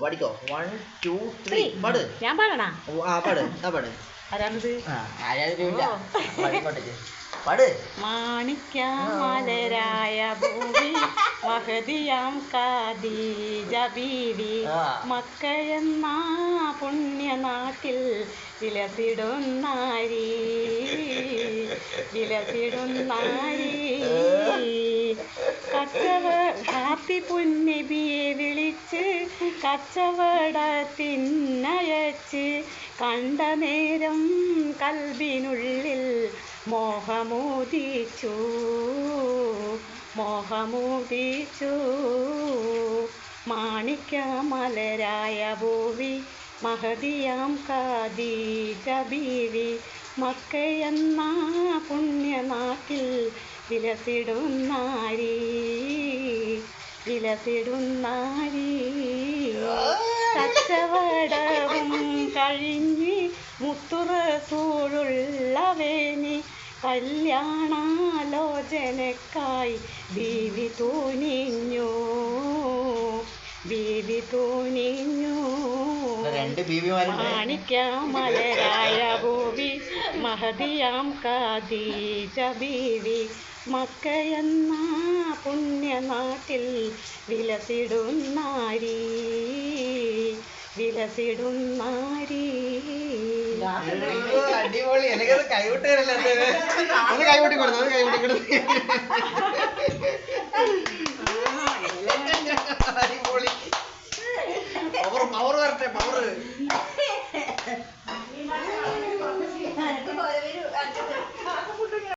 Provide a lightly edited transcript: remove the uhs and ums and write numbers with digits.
പഠിക്കോ 1 2 3 പാട്. ഞാൻ പാടണാ? പാട് പാട്. ആരാണിത്? പാട്. മാണിക്യമലരായ ഭൂമി മഹദിയാം ഖദീജ ബീവി മക്കയെന്ന പുണ്യനാട്ടിൽ വിലസിടുന്നാരി ഹാത്തി പുന്നബിയെ വിളിച്ച് കച്ചവടത്തിനയച്ച് കണ്ട നേരം കൽബിനുള്ളിൽ മോഹമോദിച്ചു മാണിക്യമലരായ ഭൂവി മഹദിയാം ഖദീജ ബീവി മക്കയെന്ന പുണ്യനാട്ടിൽ വിലസിടുന്നാരി കച്ചവടവും കഴിഞ്ഞ് മുത്തുറസൂളുള്ളവേനി കല്യാണാലോചനക്കായി ബീവി തൂനിഞ്ഞു മാണിക്യമലരായ ഭൂവി മഹദിയാം ഖദീജ ബീവി മക്കയെന്ന പുണ്യനാട്ടിൽ വിലസിടുന്നാരി അടിപൊളി. എനിക്കത് കൈവിട്ടേ